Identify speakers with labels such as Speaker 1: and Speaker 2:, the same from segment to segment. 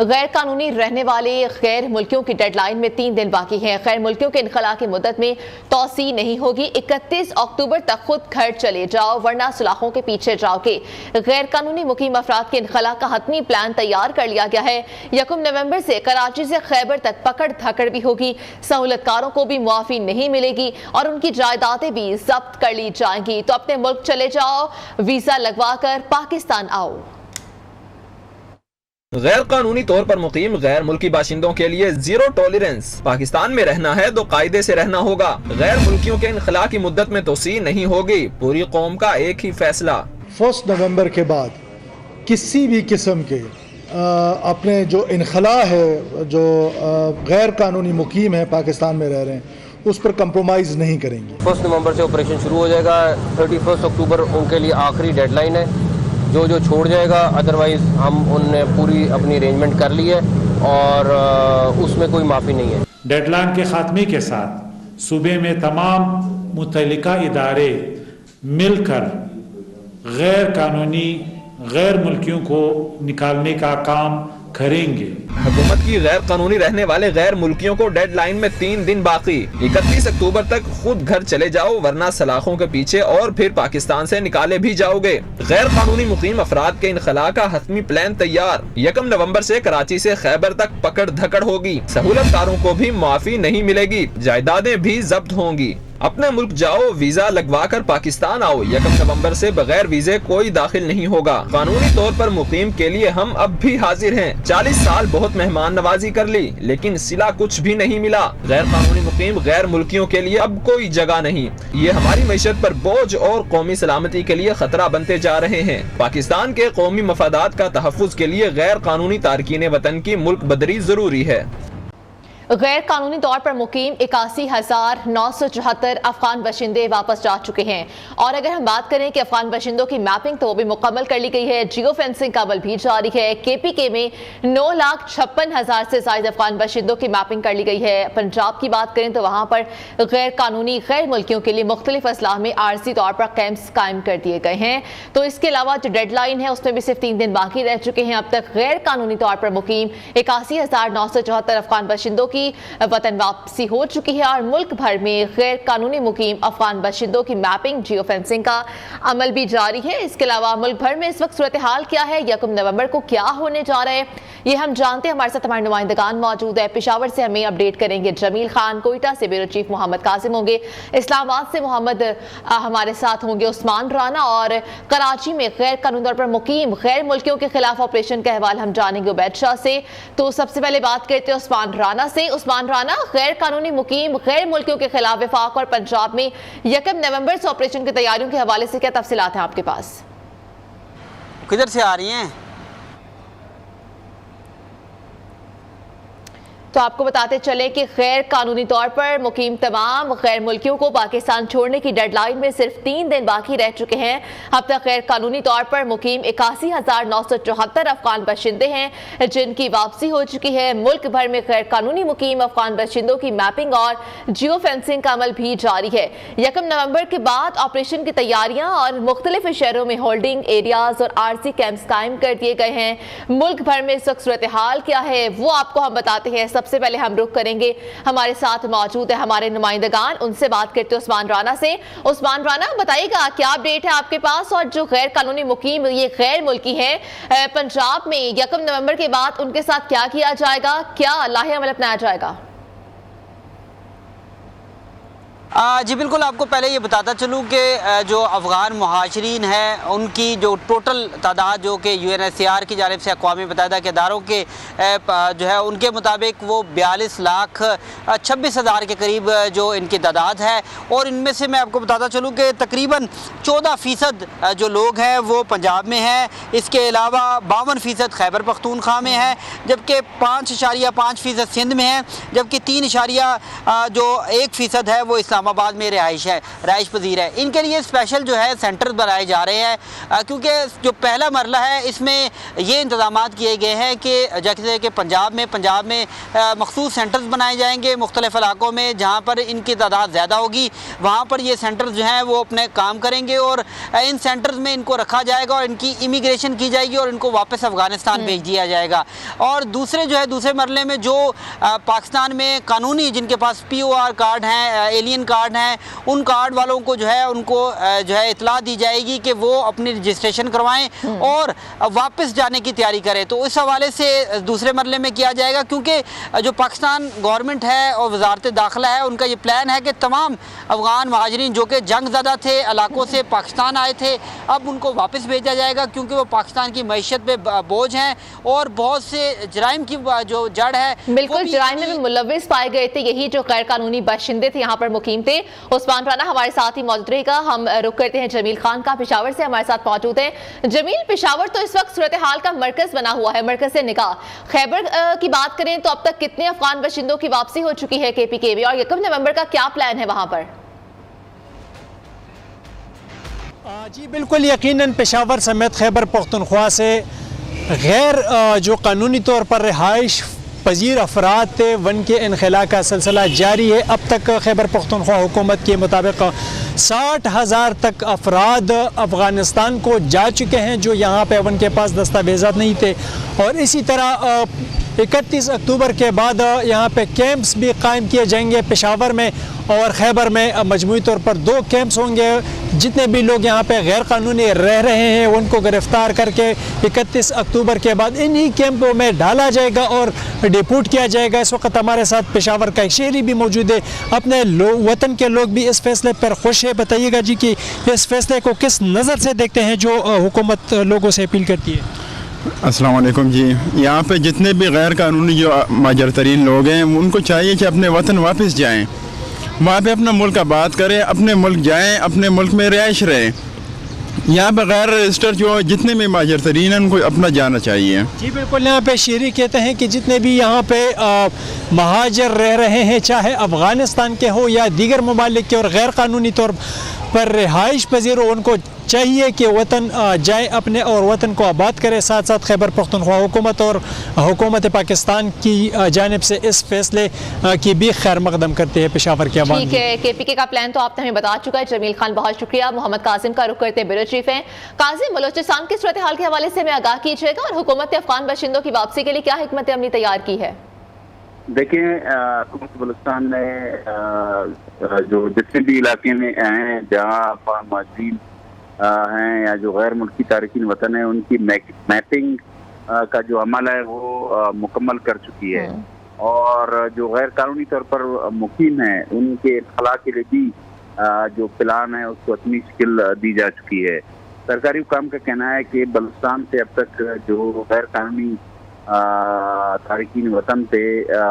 Speaker 1: गैर कानूनी रहने वाले गैर मुल्कियों की डेडलाइन में 3 दिन बाकी हैं। गैर मुल्कियों के इनखला की मुद्दत में तोसी नहीं होगी। 31 अक्टूबर तक खुद घर चले जाओ वरना सलाखों के पीछे जाओगे। गैर कानूनी मुकीम अफराद के इनखला का हतमी प्लान तैयार कर लिया गया है। 1 नवंबर से कराची से खैबर तक पकड़ धकड़ भी होगी। सहूलतकारों को भी मुआफी नहीं मिलेगी और उनकी जायदादें भी जब्त कर ली जाएंगी। तो अपने मुल्क चले जाओ, वीजा लगवा कर पाकिस्तान आओ।
Speaker 2: गैर कानूनी तौर पर मुकीम गैर मुल्की बाशिंदों के लिए जीरो टॉलरेंस। पाकिस्तान में रहना है तो कायदे से रहना होगा। गैर मुल्कियों के इनखला की मुद्दत में तोसी नहीं होगी। पूरी कौम का एक ही फैसला।
Speaker 3: 1 नवंबर के बाद किसी भी किस्म के अपने जो इनखला है, जो गैर कानूनी मुकीम है पाकिस्तान में रह रहे हैं, उस पर कंप्रोमाइज़ नहीं करेंगे।
Speaker 4: 1 नवंबर से ऑपरेशन शुरू हो जाएगा। 31 अक्टूबर उनके लिए आखिरी डेडलाइन है। जो छोड़ जाएगा, अदरवाइज़ हम उनने पूरी अपनी अरेंजमेंट कर ली है और उसमें कोई माफ़ी नहीं है।
Speaker 5: डेडलाइन के खात्मे के साथ सूबे में तमाम मुतल्लिका इदारे मिलकर गैर कानूनी गैर मुल्कियों को निकालने का काम करेंगे।
Speaker 2: हुकूमत की गैर कानूनी रहने वाले गैर मुल्कियों को डेडलाइन में 3 दिन बाकी। 31 अक्टूबर तक खुद घर चले जाओ वरना सलाखों के पीछे और फिर पाकिस्तान से निकाले भी जाओगे। गैर कानूनी मुकीम अफराद के इनखला का हतमी प्लान तैयार। 1 नवंबर से कराची से खैबर तक पकड़ धकड़ होगी। सहूलतकारों को भी माफी नहीं मिलेगी। जायदादें भी जब्त होंगी। अपने मुल्क जाओ, वीजा लगवा कर पाकिस्तान आओ। 1 नवंबर से बगैर वीजे कोई दाखिल नहीं होगा। कानूनी तौर पर मुकीम के लिए हम अब भी हाजिर हैं। 40 साल बहुत मेहमान नवाजी कर ली लेकिन सिला कुछ भी नहीं मिला। गैर कानूनी मुकीम गैर मुल्कियों के लिए अब कोई जगह नहीं। ये हमारी मैशत पर बोझ और कौमी सलामती के लिए खतरा बनते जा रहे हैं। पाकिस्तान के कौमी मफादात का तहफ़्फ़ुज़ के लिए गैर कानूनी तारकीन वतन की मुल्क बदरी जरूरी है।
Speaker 1: गैर कानूनी तौर पर मुकीम 81,974 अफगान बाशिंदे वापस जा चुके हैं। और अगर हम बात करें कि अफगान बाशिंदों की मैपिंग तो वो भी मुकम्मल कर ली गई है। जियो फेंसिंग का अमल भी जारी है। KPK में 9,56,000 से ज्यादा अफगान बाशिंदों की मैपिंग कर ली गई है। पंजाब की बात करें तो वहां पर गैर कानूनी गैर मुल्कियों के लिए मुख्तलिफ अजला में आरजी तौर पर कैंप्स कायम कर दिए गए हैं। तो इसके अलावा जो डेडलाइन है उसमें भी सिर्फ 3 दिन बाकी रह चुके हैं। अब तक गैर कानूनी तौर पर मुकीम 81,974 अफगान बाशिंदों की वतन वापसी हो चुकी है और मुल्क भर में गैर कानूनी मुकीम अफगान बाशिंदों की मैपिंग जियो फेंसिंग का अमल भी जारी है। इसके अलावा मुल्क भर में इस वक्त सूरत हाल क्या है, 1 नवंबर को क्या होने जा रहा है, ये हम जानते हैं। हमारे साथ हमारे नुमाइंदगान मौजूद है। पेशावर से हमें अपडेट करेंगे जमील खान, कोयटा से ब्यूरो चीफ मोहम्मद कासिम होंगे, इस्लामाबाद से मोहम्मद हमारे साथ होंगे उस्मान राना, और कराची में गैर कानूनी तौर पर मुकीम गैर मुल्कियों के खिलाफ ऑपरेशन का अहवाल हम जानेंगे उबैद शाह से। तो सबसे पहले बात करते हैं उस्मान राना से। उस्मान राना, गैर कानूनी मुकीम गैर मुल्कियों के खिलाफ वफाक और पंजाब में 1 नवंबर से ऑपरेशन की तैयारियों के हवाले से क्या तफसीलात हैं आपके पास?
Speaker 6: किधर से आ रही हैं?
Speaker 1: तो आपको बताते चले कि गैर कानूनी तौर पर मुकीम तमाम गैर मुल्कियों को पाकिस्तान छोड़ने की डेडलाइन में सिर्फ 3 दिन बाकी रह चुके हैं। अब तक गैर कानूनी तौर पर मुकीम 81,974 अफगान बाशिंदे हैं जिनकी वापसी हो चुकी है। मुल्क भर में गैर कानूनी मुकीम अफगान बाशिंदों की मैपिंग और जियो फेंसिंग का अमल भी जारी है। 1 नवंबर के बाद ऑपरेशन की तैयारियां और मुख्तलिफ शहरों में होल्डिंग एरियाज और आरसी कैंप्स कायम कर दिए गए हैं। मुल्क भर में इस वक्त सूरत हाल क्या है वो आपको हम बताते हैं। सबसे पहले हम रुख करेंगे, हमारे साथ मौजूद है हमारे नुमाइंदगान, उनसे बात करते हैं उस्मान राना से। उस्मान राना, बताइएगा क्या अपडेट है आपके पास, और जो गैर कानूनी मुकीम ये गैर मुल्की हैं पंजाब में 1 नवंबर के बाद उनके साथ क्या किया जाएगा, क्या लाहे अमल अपनाया जाएगा?
Speaker 6: जी बिल्कुल, आपको पहले ये बताता चलूँ कि जो अफ़गान मुहाजिरीन हैं उनकी जो टोटल तादाद जो कि UNHCR की जानिब से अक़वामी मुत्तहिदा के इदारों के जो है उनके मुताबिक वो 42,26,000 के करीब जो इनकी तादाद है। और इनमें से मैं आपको बताता चलूँ कि तकरीबन 14% जो लोग हैं वो पंजाब में हैं। इसके अलावा 52% खैबर पख्तूनख्वा में है, जबकि 5.5% सिंध में है, जबकि 3.1% है वो इस्लामाबाद इस्लामाबाद में रहाइश पजीर है, इनके लिए स्पेशल जो है सेंटर बनाए जा रहे हैं, क्योंकि जो पहला मरला है इसमें ये इंतजाम किए गए हैं कि जैसे कि पंजाब में मखसूस सेंटर्स बनाए जाएंगे मुख्तलिफ इलाकों में जहाँ पर इनकी तादाद ज़्यादा होगी, वहाँ पर ये सेंटर्स जो हैं वो अपने काम करेंगे और इन सेंटर्स में इनको रखा जाएगा और इनकी इमिग्रेशन की जाएगी और इनको वापस अफगानिस्तान भेज दिया जाएगा। और दूसरे मरले में जो पाकिस्तान में कानूनी जिनके पास POR कार्ड हैं, एलियन कार्ड हैं, उन कार्ड वालों को जो है उनको जो है इतला दी जाएगी कि वो अपनी रजिस्ट्रेशन करवाएं और वापस जाने की तैयारी करें। तो इस हवाले से दूसरे मरले में किया जाएगा, क्योंकि जो पाकिस्तान गवर्नमेंट है और वजारत दाखिला है उनका ये प्लान है कि तमाम अफगान महाजरीन जो कि जंग ज़दा थे इलाकों से पाकिस्तान आए थे, अब उनको वापस भेजा जाएगा, क्योंकि वो पाकिस्तान की मईशत पे बोझ हैं और बहुत से जराइम की जो जड़ है,
Speaker 1: बिल्कुल जराइम में मुलव्विस पाए गए थे, यही जो गैर कानूनी बाशिंदे थे यहाँ पर मुकीम थे। उस्मान राना हमारे साथ ही मौजूद रहेगा। हम रुक करते हैं जमील खान का, पेशावर से हमारे साथ मौजूद है। जमील, पेशावर तो इस वक्त सूरत हाल का मरकज बना हुआ है, मरकज से निगाह। खैबर की बात करें तो अब तक कितने अफगान बाशिंदों की वापसी हो चुकी है KPK में, और 1 नवंबर का क्या प्लान है वहां पर?
Speaker 7: जी बिल्कुल, यकीनन पेशावर समेत खैबर पख्तूनख्वा से गैर जो कानूनी तौर पर रिहाइश पजीर अफराद थे वन के इनखला का सिलसिला जारी है। अब तक खैबर पख्तूनख्वा हुकूमत के मुताबिक 60,000 तक अफराद अफ़गानिस्तान को जा चुके हैं जो यहाँ पे उनके पास दस्तावेज़ात नहीं थे। और इसी तरह 31 अक्टूबर के बाद यहाँ पे कैंप्स भी कायम किए जाएंगे। पेशावर में और खैबर में मजमूई तौर पर 2 कैंप्स होंगे। जितने भी लोग यहाँ पे गैर कानूनी रह रहे हैं उनको गिरफ्तार करके 31 अक्टूबर के बाद इन्हीं कैंपों में डाला जाएगा और डिपोर्ट किया जाएगा। इस वक्त हमारे साथ पेशावर का एक शहरी भी मौजूद है। अपने वतन के लोग भी इस फैसले पर खुश है। बताइएगा जी कि इस फैसले को किस नज़र से देखते हैं जो हुकूमत लोगों से अपील करती है?
Speaker 8: अस्सलाम वालेकुम जी। यहाँ पे जितने भी गैर कानूनी जो माजर तरीन लोग हैं उनको चाहिए कि अपने वतन वापस जाएं, वहाँ पे अपना मुल्क आबाद करें, अपने मुल्क जाएं, अपने मुल्क में रिहाइश रहें। यहाँ पे गैर रजिस्टर जो जितने भी माजर तरीन हैं उनको अपना जाना चाहिए।
Speaker 7: जी बिल्कुल, यहाँ पे शेरी कहते हैं कि जितने भी यहाँ पे महाजर रह रहे हैं, चाहे अफ़गानिस्तान के हो या दीगर ममालिक के, और गैर कानूनी तौर पर रिहाइश पजीर हो, उनको चाहिए कि वतन जाए अपने और वतन को आबाद करे। साथ साथ खैबर पख्तूनख्वा हुकूमत और हुकूमत पाकिस्तान की जानिब से इस फैसले की भी खैर मकदम करते हैं पेशावर के अवाम।
Speaker 1: ठीक है, KPK का प्लान तो आपने हमें बता चुका है। जमील खान बहुत शुक्रिया। मोहम्मद कासिम का रुख करते ब्यूरो चीफ हैं। कासिम, बलोचिस्तान की सूरत हाल के हवाले से हमें आगाह कीजिएगा और हुकूमत ने अफगान बाशिंदों की वापसी के लिए क्या हिकमत अमली तैयार की है?
Speaker 9: देखिए, हुकूमत बलूचिस्तान ने जो जितने भी इलाके में हैं जहाँ अफगान महाजरीन हैं या जो गैर मुल्की तारिकीन वतन है उनकी मैपिंग का जो अमल है वो मुकम्मल कर चुकी है। और जो गैर कानूनी तौर पर मुकीम है उनके इत्तला के लिए भी जो प्लान है उसको अपनी शक्ल दी जा चुकी है। सरकारी हुकाम का कहना है कि बलूचिस्तान से अब तक जो गैर कानूनी तारिकीन वतन थे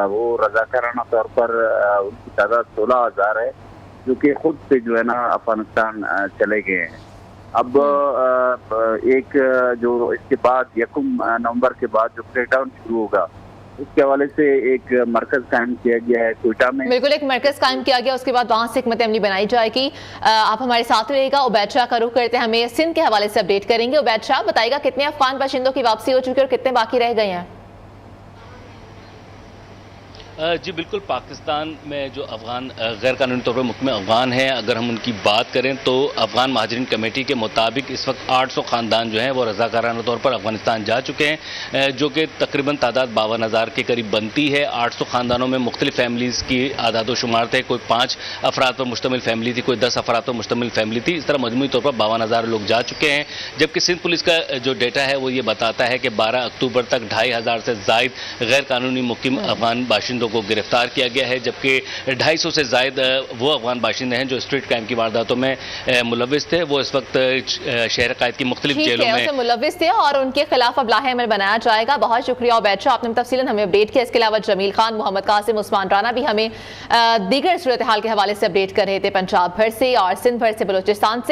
Speaker 9: वो रजाकाराना तौर पर उनकी तादाद 16,000 है, जो कि खुद से जो है ना अफगानिस्तान चले गए हैं। अब एक जो इसके बाद 1 नवंबर के बाद जो क्रैकडाउन शुरू होगा उसके हवाले से एक मरकज कायम किया गया है कोयटा में।
Speaker 1: बिल्कुल, एक मरकज कायम किया गया, उसके बाद वहां से हिकमत अमली बनाई जाएगी। आप हमारे साथ रहेगा। उबैद शाह का रुख करते हैं, हमें सिंध के हवाले से अपडेट करेंगे। उबैद शाह, बताइएगा कितने अफगान बाशिंदों की वापसी हो चुकी है और कितने बाकी रह गए हैं?
Speaker 10: जी बिल्कुल, पाकिस्तान में जो अफ़गान गैर कानूनी तौर पर मुक़ीम अफ़गान हैं, अगर हम उनकी बात करें तो अफ़गान महाजरीन कमेटी के मुताबिक इस वक्त 800 ख़ानदान जो हैं वो रज़ाकाराना तौर पर अफ़गानिस्तान जा चुके हैं, जो कि तकरीबन तादाद 52,000 के करीब बनती है। 800 ख़ानदानों में मुख्तलिफ फैमिलीज़ की आदाद व शुमार थे। कोई 5 अफराद पर मुश्तमिल फैमिली थी, कोई 10 अफराद पर मुश्तमिल फैमिली थी। इस तरह मजमूई तौर पर 52,000 लोग जा चुके हैं। जबकि सिंध पुलिस का जो डेटा है वो ये बताता है कि 12 अक्टूबर तक 2,500 से ज़ायद गैर कानूनी मुक़ीम अफ़गान बाशिंदों को गिरफ्तार किया गया है, जबकि 250 से ज़ायद वो अफगान बाशिंदे हैं जो स्ट्रीट क्राइम की वारदातों में मुलविस थे। वो इस वक्त शहर कायद की मुख्तलिफ जेलों में
Speaker 1: मुलविस थे और उनके खिलाफ अब लाहे अमल बनाया जाएगा। बहुत शुक्रिया उबैद शाह, आपने तफसीलन हमें अपडेट किया। इसके अलावा जमील खान, मोहम्मद कासिम, उस्मान राना भी हमें दीगर सूरत हाल के हवाले से अपडेट कर रहे थे पंजाब भर से और सिंध भर से, बलोचिस्तान से।